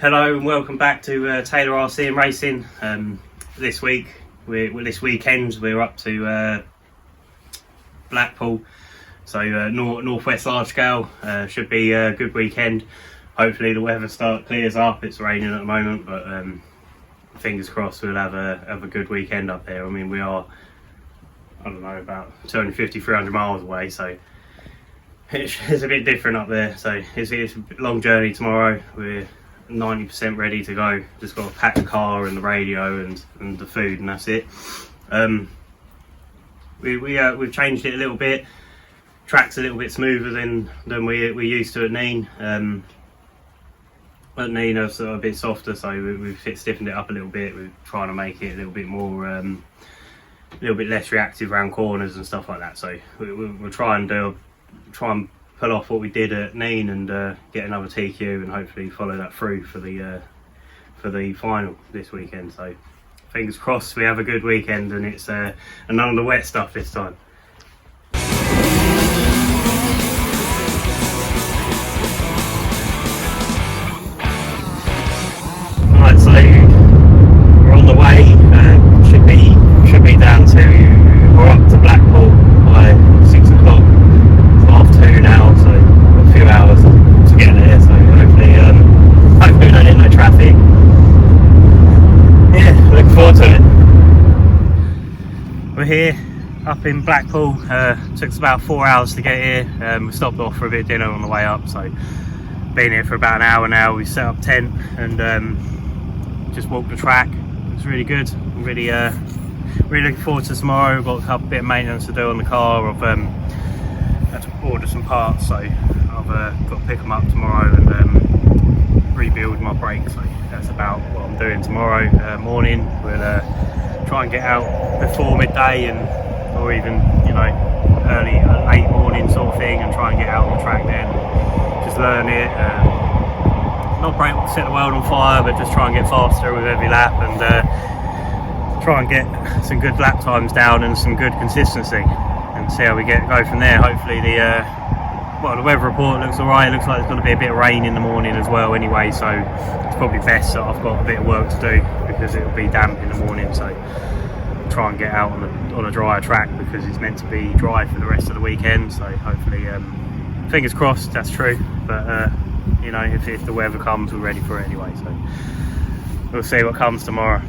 Hello and welcome back to Taylor RC and Racing. This weekend we're up to Blackpool, so northwest large scale. Should be a good weekend. Hopefully the weather clears up. It's raining at the moment, but fingers crossed we'll have a good weekend up there. I mean, we are, I don't know, about 250-300 miles away, so it's a bit different up there. So it's a long journey tomorrow. We're 90% ready to go. Just got to pack the car and the radio and the food, and that's it. We've changed it a little bit. Track's a little bit smoother than we're used to at Neen. At Neen it's a bit softer, so we've stiffened it up a little bit. We're trying to make it a little bit more, a little bit less reactive around corners and stuff like that. So we'll try and pull off what we did at Neen and get another TQ and hopefully follow that through for the final this weekend. So fingers crossed we have a good weekend and it's and none of the wet stuff this time. Right, so we're on the way. Should be down to or up to Blackpool by 6 o'clock. Now, so a few hours to get there, so hopefully we don't hit no traffic. Yeah, looking forward to it. We're here up in Blackpool. Took us about 4 hours to get here. We stopped off for a bit of dinner on the way up, so been here for about an hour now. We set up tent and just walked the track. It's really good. I'm really looking forward to tomorrow. We've got a bit of maintenance to do on the car. I've had to order some parts, so I've got to pick them up tomorrow and rebuild my brakes. So that's about what I'm doing tomorrow morning. We'll try and get out before midday or even late morning sort of thing, and try and get out on the track then. Just learn it. Not set the world on fire, but just try and get faster with every lap and try and get some good lap times down and some good consistency. And see how we go from there. Hopefully the weather report looks alright. It looks like there's going to be a bit of rain in the morning as well anyway, so it's probably best that I've got a bit of work to do because it'll be damp in the morning. So try and get out on a drier track because it's meant to be dry for the rest of the weekend. So hopefully, fingers crossed that's true. But if the weather comes, we're ready for it anyway. So we'll see what comes tomorrow.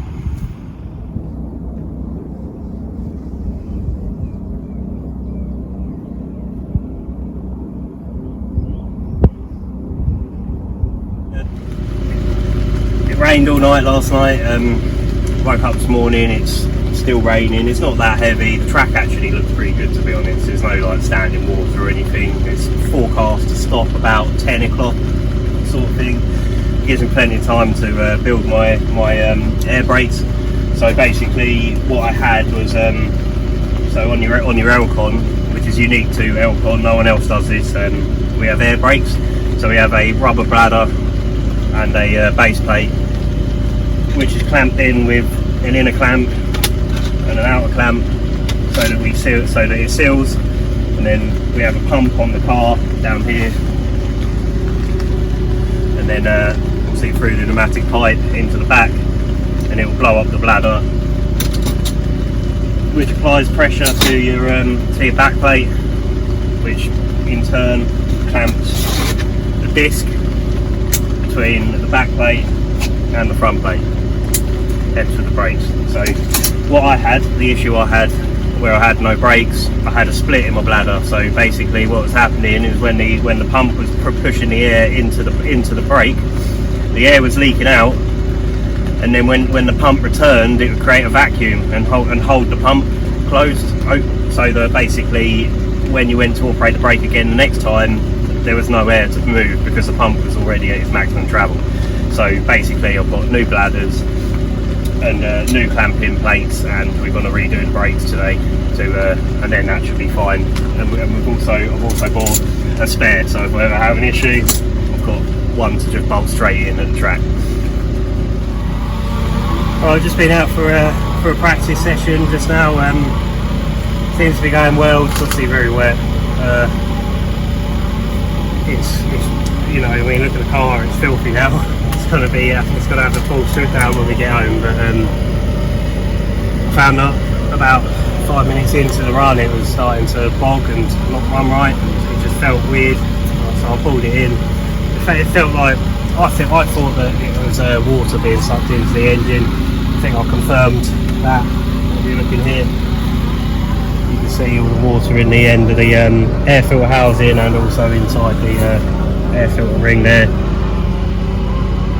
Rained all night last night. Woke up this morning, it's still raining. It's not that heavy. The track actually looks pretty good, to be honest. There's no like standing water or anything. It's forecast to stop about 10 o'clock sort of thing. It gives me plenty of time to build my air brakes. So basically what I had was so on your Elcon, which is unique to Elcon, no one else does this, we have air brakes. So we have a rubber bladder and a base plate, which is clamped in with an inner clamp and an outer clamp so that it seals. And then we have a pump on the car down here, and then obviously through the pneumatic pipe into the back, and it will blow up the bladder, which applies pressure to your back plate, which in turn clamps the disc between the back plate and the front plate, hence with the brakes. So the issue I had where I had no brakes, I had a split in my bladder. So basically what was happening is when the pump was pushing the air into the brake, the air was leaking out, and then when the pump returned, it would create a vacuum and hold the pump closed, so that basically when you went to operate the brake again the next time, there was no air to move because the pump was already at its maximum travel. So basically I've got new bladders and new clamping plates, and we're going to redo the brakes today and then that should be fine. And I've also bought a spare, so if I ever have an issue, I've got one to just bolt straight in at the track. Well, I've just been out for a practice session just now. Seems to be going well. It's obviously very wet. It's look at the car, it's filthy now. It's gonna have a full strip down when we get home. But I found out about 5 minutes into the run it was starting to bog and not run right, and it just felt weird. So I pulled it in. It felt like I thought that it was water being sucked into the engine. I think I confirmed that. If you're looking here, you can see all the water in the end of the air filter housing and also inside the air filter ring there.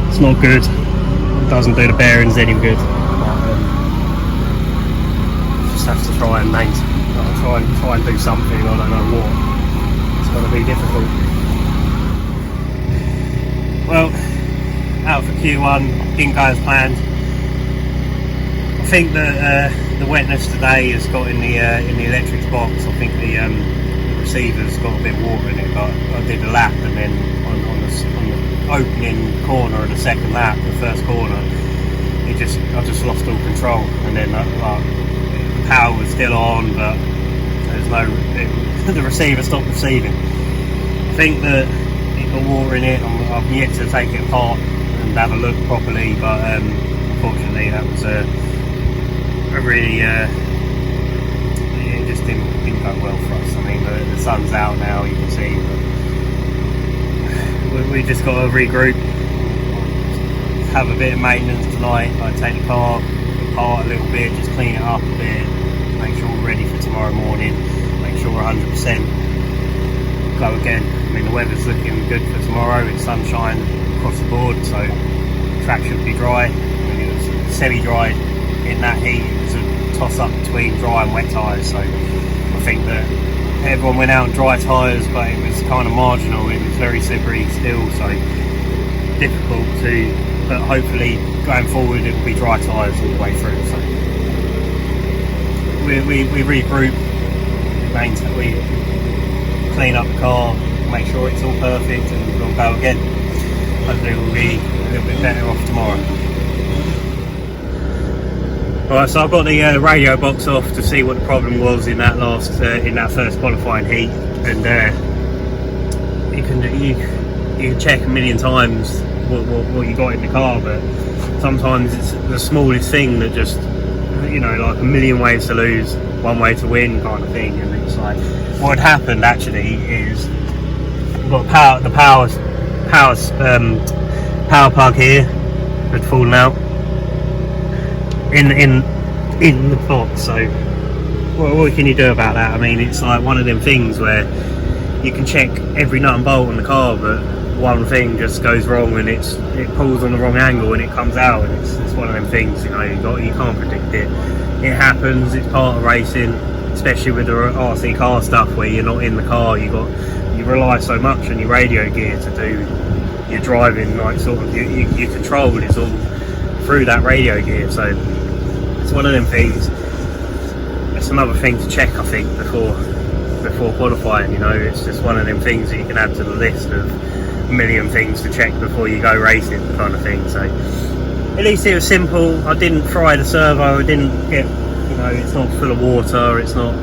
It's not good. It doesn't do the bearings any good. Just have to try and try and do something. I don't know what. It's going to be difficult. Well, out for Q1, didn't go as planned. I think that the wetness today has got in the electrics box. I think the receiver's got a bit of water in it, but I did a lap, and then on the opening corner of the second lap, the first corner, I just lost all control, and then the power was still on, but the receiver stopped receiving. I think that it got water in it. I've yet to take it apart and have a look properly, but unfortunately that was a really it just didn't go well for us. I mean, the sun's out now, you can see, but we just got to regroup, have a bit of maintenance tonight, like take the car apart a little bit, just clean it up a bit, make sure we're ready for tomorrow morning, make sure we're 100%, go again. I mean, the weather's looking good for tomorrow. It's sunshine across the board, so the track should be dry. I mean, it was semi-dry in that heat. It was a toss-up between dry and wet tyres, so I think that everyone went out on dry tyres, but it was kind of marginal. It was very slippery still, so difficult to, but hopefully going forward it will be dry tyres all the way through. So we regroup, we clean up the car, make sure it's all perfect, and we'll go again. Hopefully we'll be a little bit better off tomorrow. Right, so I've got the radio box off to see what the problem was in that first qualifying heat, and you can check a million times what you got in the car, but sometimes it's the smallest thing that just, like a million ways to lose, one way to win kind of thing. And it's like, what had happened actually is got the power plug here had fallen out in the box. So what can you do about that? I mean, it's like one of them things where you can check every nut and bolt on the car, but one thing just goes wrong and it pulls on the wrong angle and it comes out, and it's one of them things, you can't predict it. It happens, it's part of racing, especially with the RC car stuff where you're not in the car. You rely so much on your radio gear to do your driving, like sort of your control is all through that radio gear. So it's one of them things. It's another thing to check, I think, before qualifying. It's just one of them things that you can add to the list of a million things to check before you go racing, kind of thing. So at least it was simple. I didn't fry the servo. I didn't get, it's not full of water. It's not.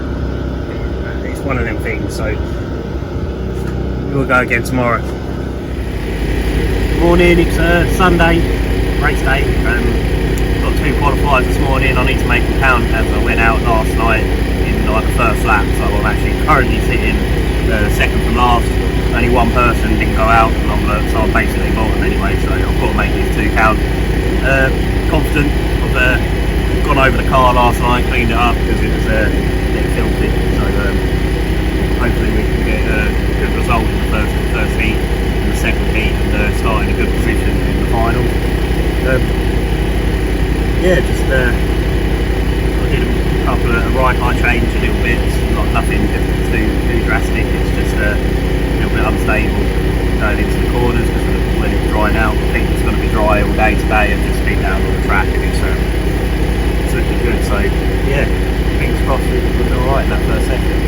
It's one of them things. So we'll go again tomorrow. Morning. It's Sunday, race day. Got 2 qualifiers this morning. I need to make them count as I went out last night in the first lap. So I'm actually currently sitting second from last. Only one person didn't go out, so I'm basically bottom anyway. So I've got to make these 2 count. Confident. I've gone over the car last night, cleaned it up because it was a bit filthy. So hopefully we can get a good result in the first heat, in the second heat, and start in a good position in the final. I did a couple of right eye change a little bit, nothing too drastic. It's just a little bit unstable going into the corners because when it's dry now. I think it's going to be dry all day today and just been down on the track, and it's looking good. So yeah, fingers crossed we'll do alright in that first section.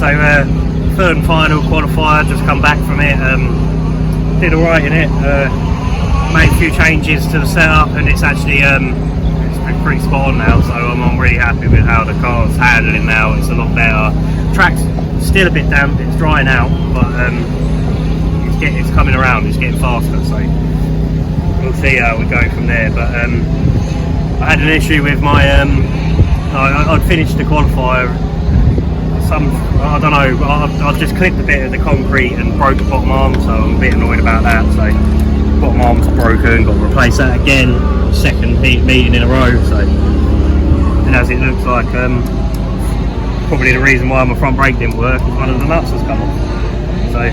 so third and final qualifier, just come back from it, did alright in it, made a few changes to the setup, and it's actually it's pretty spot on now, so I'm really happy with how the car's handling now. It's a lot better. Track's still a bit damp, it's drying out, but it's coming around, it's getting faster, so we'll see how we go from there. But I had an issue with my I'd finished the qualifier, I don't know, I've just clipped a bit of the concrete and broke the bottom arm, so I'm a bit annoyed about that. So bottom arm's broken, got to replace that again, second meeting in a row. So, and as it looks like, probably the reason why my front brake didn't work is one of the nuts has come off. So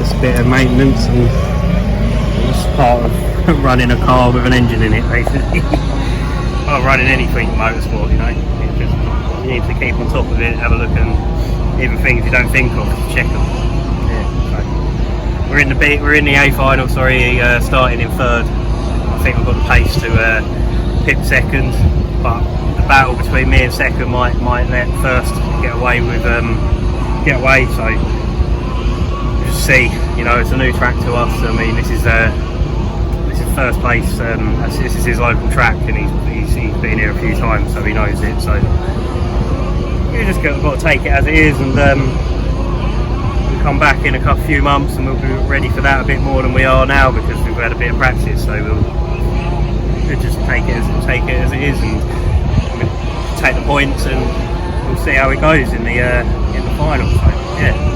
just a bit of maintenance, and it's part of running a car with an engine in it, basically. Well, running anything motorsport, you know, you need to keep on top of it, have a look, and even things you don't think of, check them. Yeah, so we're in the A final, sorry, starting in third. I think we've got the pace to pip second, but the battle between me and second might let first get away. So just see, you know, it's a new track to us. I mean, this is first place. This is his local track, and he's been here a few times, so he knows it. So you just got to take it as it is, and we'll come back in a few months, and we'll be ready for that a bit more than we are now, because we've had a bit of practice. So we'll just take it as it is, and we'll take the points, and we'll see how it goes in the final. So yeah.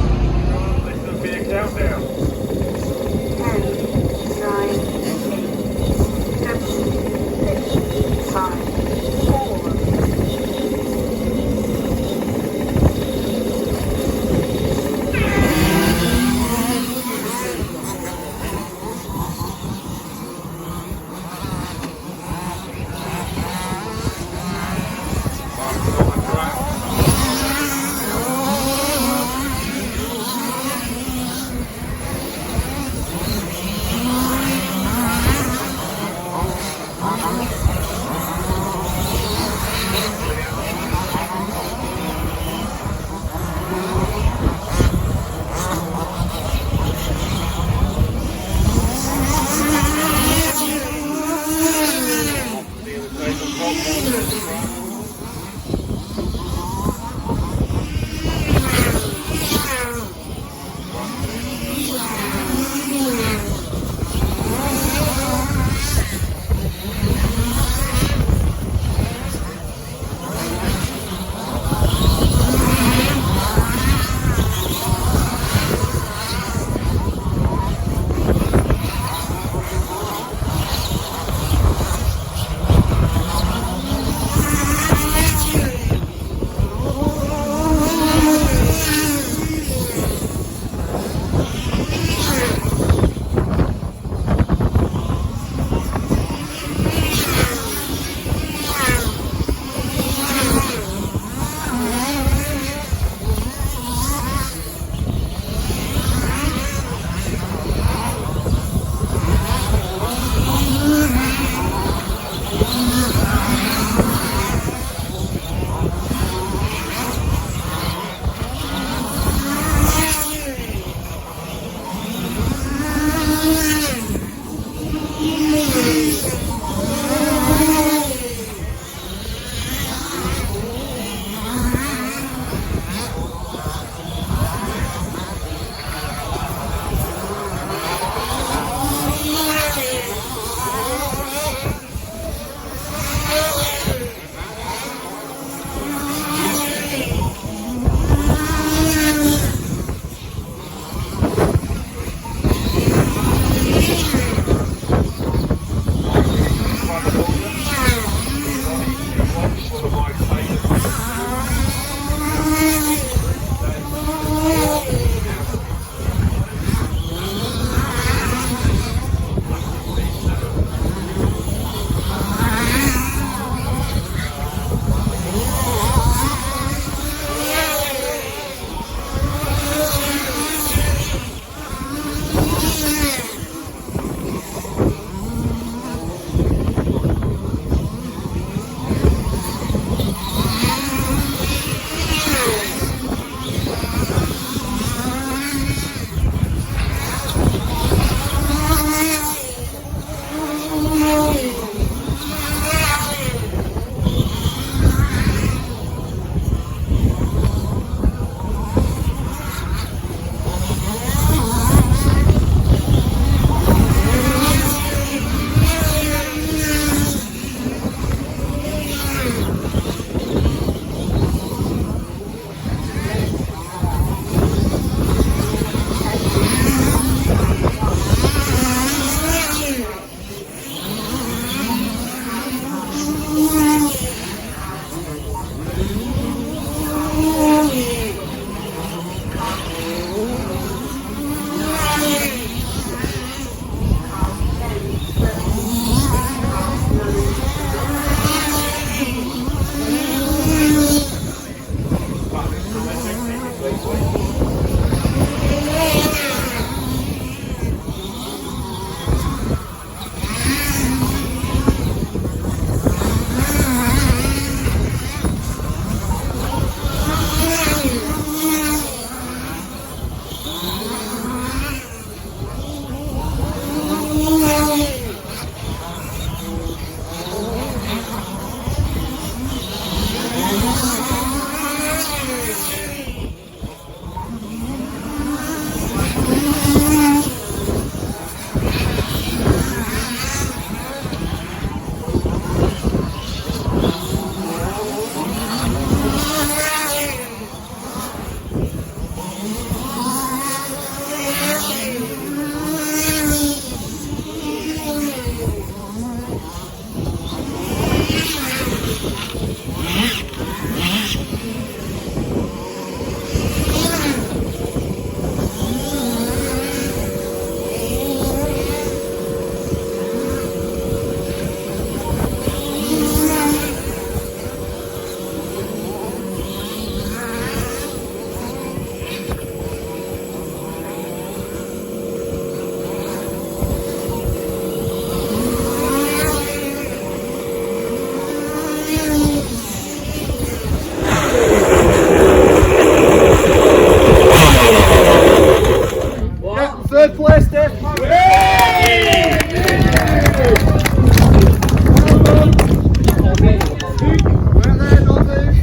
Third place, Dave.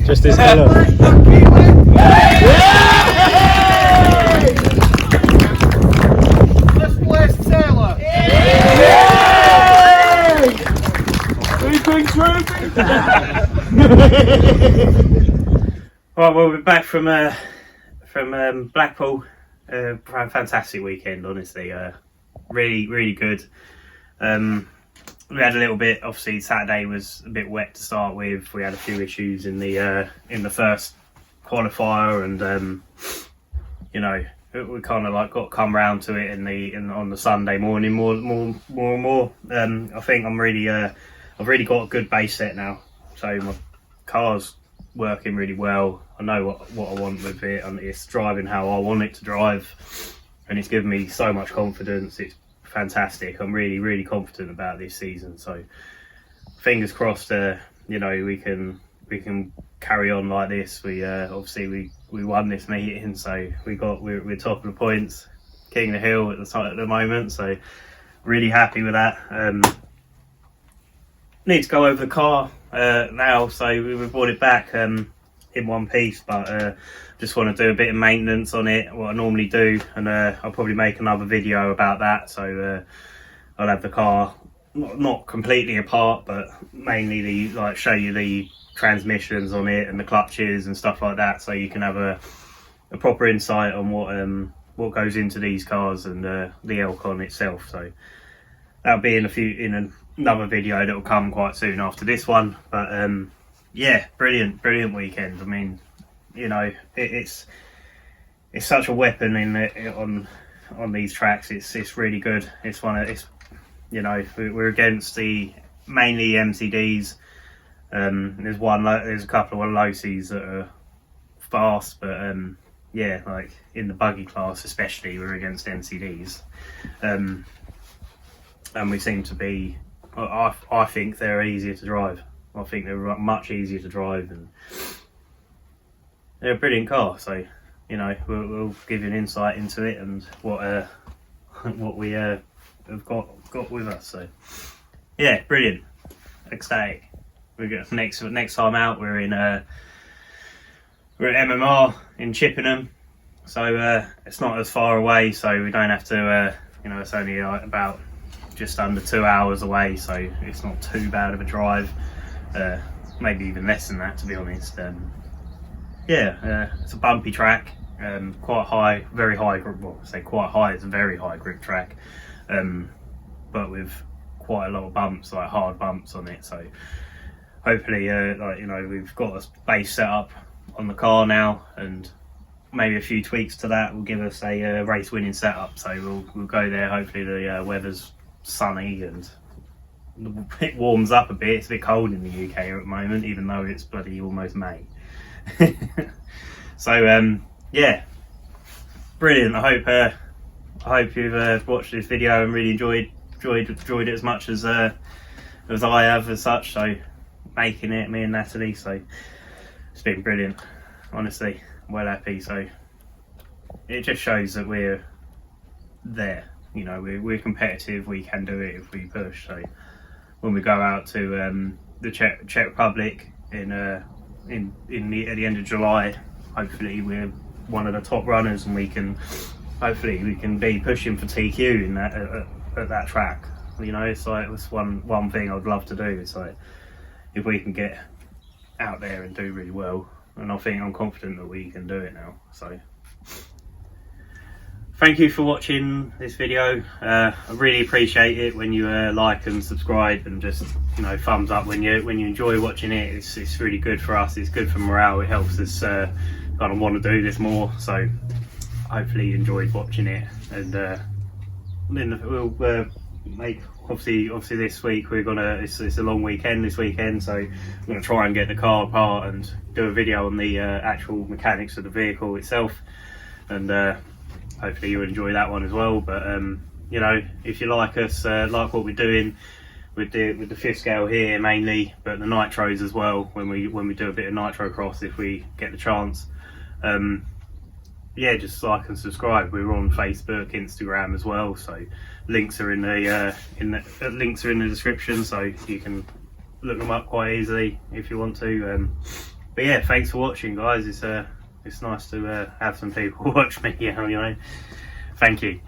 Just his colour. First place, Taylor. Big trophy. Right, well, we're back from Blackpool. Fantastic weekend, honestly. Really good. We had a little bit. Obviously, Saturday was a bit wet to start with. We had a few issues in the first qualifier, and you know, we kind of like got to come round to it on the Sunday morning more and more. I think I've really got a good base set now, so my car's working really well. I know what I want with it, and it's driving how I want it to drive, and it's given me so much confidence. It's fantastic. I'm really confident about this season, so fingers crossed you know, we can carry on like this. We obviously we won this meeting, so we're top of the points, king of the hill at the moment, so really happy with that. Need to go over the car now, so we brought it back in one piece, but just want to do a bit of maintenance on it, what I normally do, and I'll probably make another video about that. So I'll have the car not completely apart, but mainly show you the transmissions on it and the clutches and stuff like that, so you can have a proper insight on what goes into these cars and the Elcon itself. So that'll be in another video that will come quite soon after this one. But yeah, brilliant weekend. I mean, you know, it's such a weapon on these tracks. It's really good. It's you know, we're against mainly MCDs. There's a couple of low Cs that are fast, but yeah, like in the buggy class especially, we're against MCDs, and we seem to be. I think they're easier to drive. I think they're much easier to drive, and they're a brilliant car. So, you know, we'll give you an insight into it and what we have got with us. So, yeah, brilliant, ecstatic. We got next time out. We're at MMR in Chippenham, so it's not as far away. So we don't have to. You know, it's only about just under 2 hours away, so it's not too bad of a drive. Maybe even less than that, to be honest. Yeah, it's a bumpy track, quite high, very high grip. Well, I say quite high, it's a very high grip track, but with quite a lot of bumps, like hard bumps on it. So hopefully, like, you know, we've got a base set up on the car now, and maybe a few tweaks to that will give us a race winning setup. So we'll go there. Hopefully the weather's sunny and it warms up a bit. It's a bit cold in the UK at the moment, even though it's bloody almost May. So yeah, brilliant. I hope you've watched this video and really enjoyed it as much as I have as such. So making it, me and Natalie, so it's been brilliant, honestly. Well happy. So it just shows that we're there. You know, we're competitive. We can do it if we push. So when we go out to the Czech Republic at the end of July, hopefully we're one of the top runners, and we can be pushing for TQ in that at that track. You know, it's like it's one thing I'd love to do. It's like if we can get out there and do really well, and I'm confident that we can do it now. So thank you for watching this video. I really appreciate it when you like and subscribe, and just, you know, thumbs up when you enjoy watching it. It's really good for us. It's good for morale. It helps us kind of want to do this more. So hopefully you enjoyed watching it, and then we'll make obviously this week it's a long weekend this weekend, so we're gonna try and get the car apart and do a video on the actual mechanics of the vehicle itself, and hopefully you'll enjoy that one as well. But you know, if you like us, like what we're doing with the fifth scale here mainly, but the nitros as well, when we do a bit of nitro cross if we get the chance, yeah, just like and subscribe. We're on Facebook, Instagram as well, so links are in the links are in the description, so you can look them up quite easily if you want to. But yeah, thanks for watching, guys. It's nice to have some people watch me. You know, thank you.